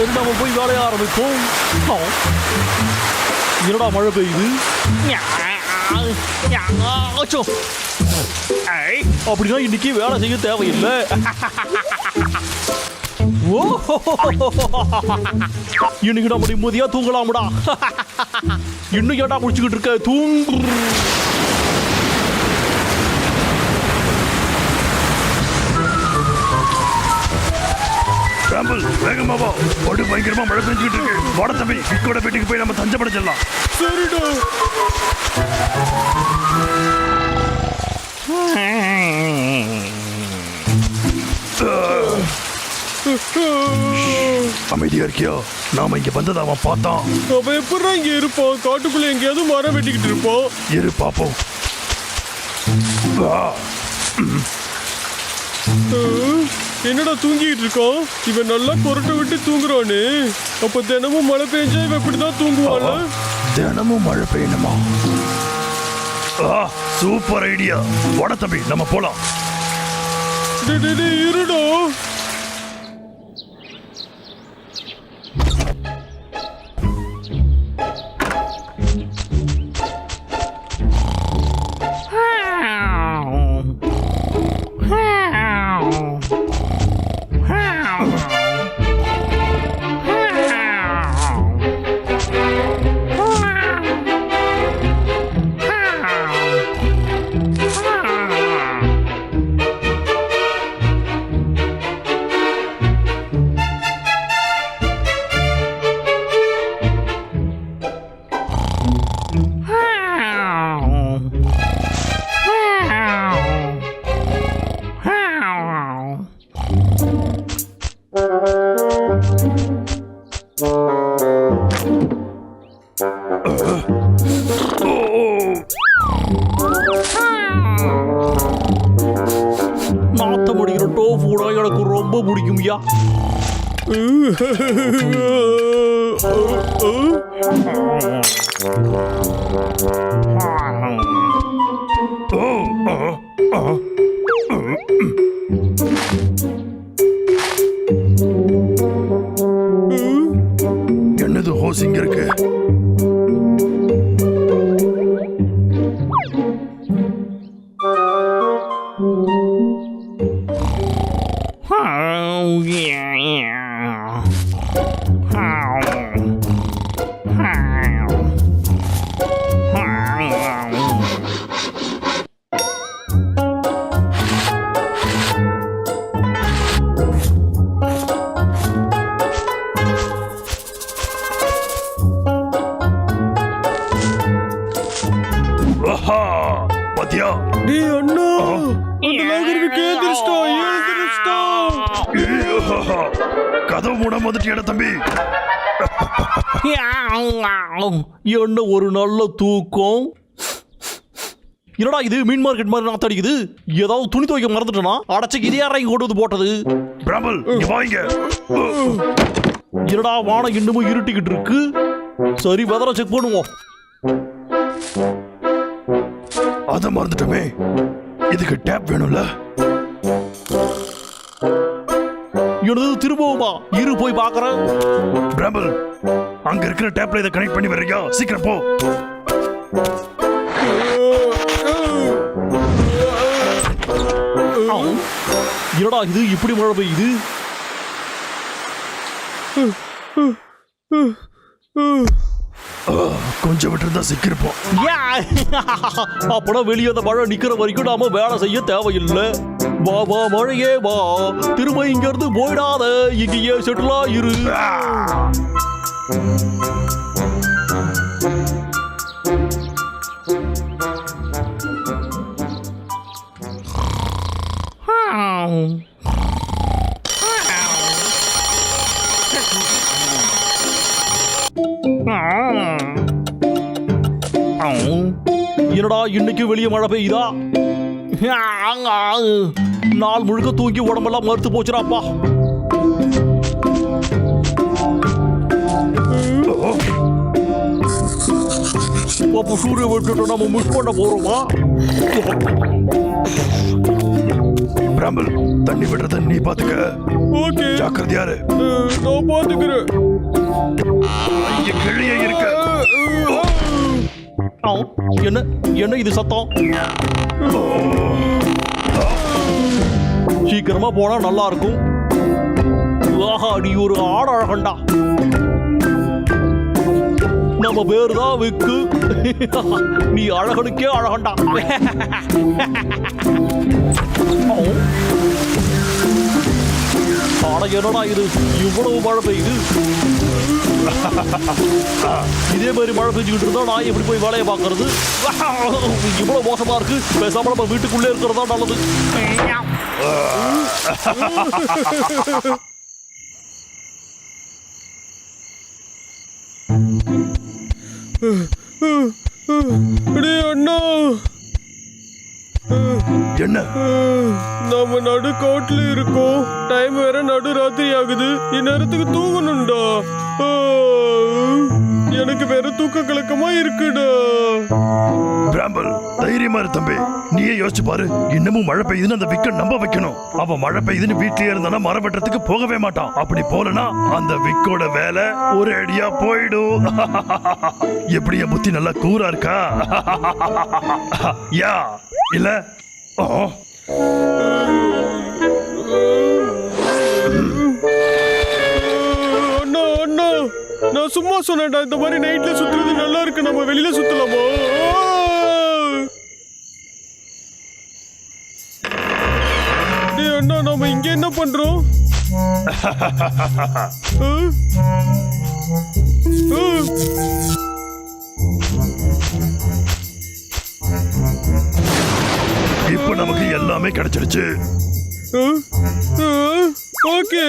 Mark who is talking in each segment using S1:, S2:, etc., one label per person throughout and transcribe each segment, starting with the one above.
S1: சரி நம்ம போய் வேலைய ஆரம்பிப்போம். என்னடா மழை பெய்யுது? அப்படின்னா இன்னைக்கு வேலை செய்ய தேவையில்லை. இன்னைக்கு நம்ம நிம்மதியா தூங்கலாம்டா. இன்னும் ஏட்டா முடிச்சுக்கிட்டு இருக்க? தூங்கு.
S2: வேகமா வா, போட்டு பயங்கரமா மழை பெஞ்சுக்கிட்டு இருக்கு. வாட தம்பி, விக்கோட வீட்டுக்கு போய் நம்ம தஞ்சை படைச்சிடலாம்.
S1: சரிடா.
S2: அமைதியா இருக்கியா? நாம இங்க வந்ததை அவன் பார்த்தான்.
S3: அவன் எப்படா இங்க இருப்பான்? காட்டுக்குள்ள எங்கேயாவது மரம் வெட்டிக்கிட்டு இருப்பான்.
S2: இரு பாப்போம்.
S3: என்னடா தூங்கிட்டு இருக்கான்? இவன் நல்லா கொரட்டை விட்டு தூங்குறானே. அப்ப தினமும் மழை பெஞ்சா இவன் இப்படிதான் தூங்குவான்ல?
S2: தினமும் மழை பெய்யணுமா? Super idea. வாட தம்பி, நம்ம போலாம்.
S3: இருடா.
S1: நாத்தமடிக்கிற டோஃபுடா எனக்கு ரொம்ப பிடிக்கும்யா.
S2: என்னது ஹோசிங் இருக்கு? பாத்தியா?
S3: டேய் அண்ணா, அந்த நாகரிக கேந்திரிச்சிட்டான்.
S2: கதவு மூட வந்துட்டியாட தம்பி.
S1: என்ன ஒரு நல்ல தூக்கம். என்னடா இது மீன் மார்க்கெட் மாதிரி நாத்தடிக்குது. ஏதாவது துணி துவைக்க மறந்துட்டனா? அடைச்சு இது யாரையும் கொண்டு வந்து போட்டது?
S2: பிராமல், இங்க வாங்க.
S1: என்னடா வானம் இன்னமும் இருட்டிக்கிட்டு இருக்கு. சரி, வெதரை செக் பண்ணுவோம்.
S2: அத மறந்துட்டோமே. இதுக்கு டேப் வேணும்ல?
S1: எனது திரும்பவுமா? இரு போய் பாக்குறேன்.
S2: பிராமல், அங்க இருக்கிற டேப்ல இதை கனெக்ட் பண்ணி வர்றியா? சீக்கிரம் போ.
S1: என்னடா இது இப்படி மழை பெய்யுது?
S2: கொஞ்சம் விட்டு இருந்தா சிக்கிருப்போம்.
S1: அப்பனா வெளியே அந்த மழை நிக்கிற வரைக்கும் நாம வேலை செய்ய தேவையில்லை. வா வா மழையே வா, திரும்ப இங்க இருந்து போயிடாத, இங்கேயே செட்டிலா இரு. என்னடா இன்னைக்கு வெளியே மழை பெய்யுதா? நாள் முழுக்க தூங்கி உடம்பெல்லாம் மறுத்து போச்சுடாப்பா. அப்போ சூரிய விட்டு நம்ம மிஸ் பண்ண போறோமா?
S2: பிராமல், தண்ணி விடுறத நீ பாத்துக்க.
S3: ஓகே
S2: ஜாக்கிரதையாரு.
S3: நான் பாத்துக்கிறேன்.
S2: இங்க கிளியே இருக்க.
S1: ஆ, என்ன என்ன இது சத்தம்? சீக்கிரமா போனா நல்லா இருக்கும். ஆஹா, நீ ஒரு ஆட அழகண்டா. நம்ம பேரு தான் விக்கு. நீ அழகனுக்கே அழகண்டா. ஆனா என்னடா இது இவ்வளவு மழை பெய்யுது? இதே மாதிரி மழை பெஞ்சுக்கிட்டு இருந்தா நான் எப்படி போய் வேலையை பார்க்கறது? இவ்வளவு மோசமா இருக்கு. பேசாம நம்ம வீட்டுக்குள்ளே இருக்கிறதா நல்லது.
S3: அண்ணா,
S2: என்ன
S3: நம்ம நடு காட்டுல இருக்கோம். டைம் வேற நடு ராத்திரி ஆகுது. இந்நேரத்துக்கு தூங்கணும்டா. எனக்கு வேற தூக்க கலக்கமா இருக்குடா.
S2: பிராம்பல், தைரியமா இரு தம்பி. நீயே யோசிச்சு பாரு. இன்னமும் மழை பெய்யுதுன்னு அந்த விக்க நம்ப வைக்கணும். அவன் மழை பெய்யுதுன்னு வீட்லயே இருந்தானா மரம் வெட்டுறதுக்கு போகவே மாட்டான். அப்படி போலனா அந்த விக்கோட வேலை ஒரு அடியா போயிடும். எப்படி என் புத்தி நல்லா கூரா இருக்கா? யா இல்ல?
S3: அண்ணா அண்ணா, நான் சும்மா சொன்னேன்டா. இந்த மாதிரி நைட்ல சுத்துறது நல்லா இருக்கு. நம்ம வெளியில சுத்தலாமா? அண்ணா, நாம இங்க என்ன பண்றோம்?
S2: இப்ப நமக்கு எல்லாமே கிடைச்சிருச்சு.
S3: ஓகே.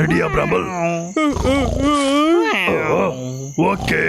S2: ரெடியா பிராம்பல்? ஓகே.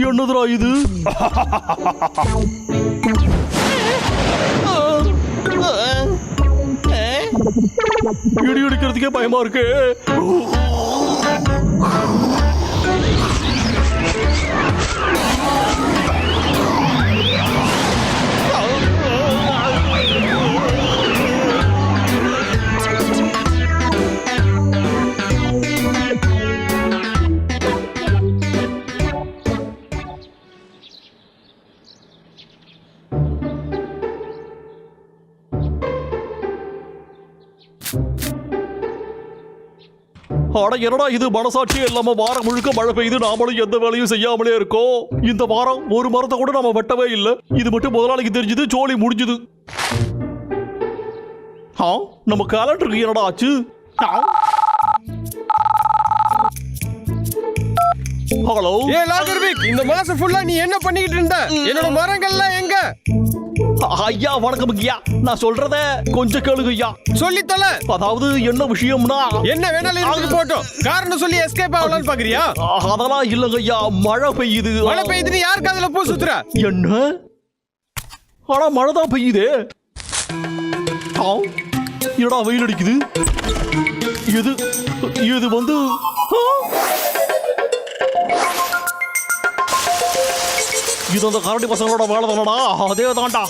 S1: என்னதுடா இது? இடி இடிக்கிறதுக்கே பயமா இருக்கு. ஆனா என்னடா இது, மனசாட்சியே இல்லாம வாரம் முழுக்க மழை பெய்யுது, நாமளும் எந்த வேலையும் செய்யாமலே இருக்கோம். இந்த வாரம் ஒரு மரத்தை கூட நாம வெட்டவே இல்லை. இது மட்டும் முதலாளிக்கு தெரிஞ்சது, ஜோலி முடிஞ்சது. நம்ம கேலண்டருக்கு என்னடா ஆச்சு? ஹலோ,
S3: ஏ லாகர்விக், இந்த மாசம் ஃபுல்லா நீ என்ன பண்ணிக்கிட்டு இருந்த? என்னோட மரங்கள்லாம் எங்க?
S1: ஐயா வணக்கம் ஐயா. நான் சொல்றத கொஞ்சம் கேளுங்க ஐயா.
S3: சொல்லி தொலை.
S1: அதாவது என்ன விஷயம்னா,
S3: என்ன வேணாலும் இருந்து போட்டோம். காரணம் சொல்லி எஸ்கேப் ஆகலாம்னு பாக்குறியா?
S1: அதெல்லாம் இல்லங்க ஐயா, மழை பெய்யுது.
S3: மழை பெய்யுதுன்னு யாருக்கு அதுல பூ சுத்துற?
S1: என்ன? ஆனா மழை தான் பெய்யுது. என்னடா வெயில் அடிக்குது? இது இது வந்து இது அந்த கரடி பசங்களோட வேலை தானடா. அதே தான்டா.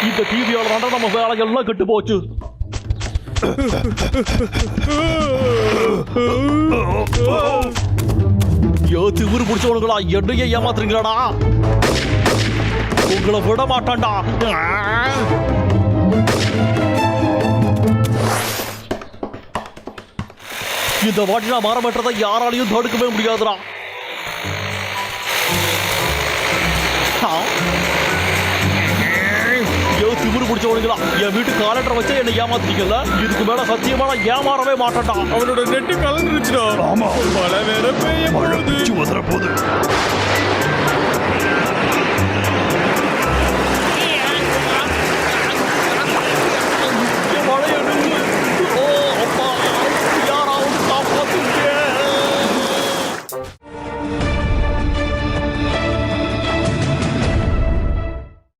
S1: இந்த டிவியால தாண்டா நம்ம வேலைகள்லாம் கெட்டு போச்சு. திமிரு பிடிச்சவனுங்களா, என்னைய ஏமாத்துறீங்களாடா? உங்களை விட மாட்டான்டா. இந்த வாட்டி நான் மரம் வெட்டுறதை யாராலையும் தடுக்கவே முடியாதுடா. திமிரு பிடிச்சவனுங்களா, என் வீட்டு காலண்டரை வச்சு என்னை ஏமாத்திட்டீங்கல்ல. இதுக்கு மேல சத்தியமா நான் ஏமாறவே மாட்டேன்டா.
S3: அவனோட நெட்டு கலந்துருச்சுடா.
S2: ஆமா,
S3: மழை வேற பெய்ய
S2: மழை பிடிச்சு வர போகுது.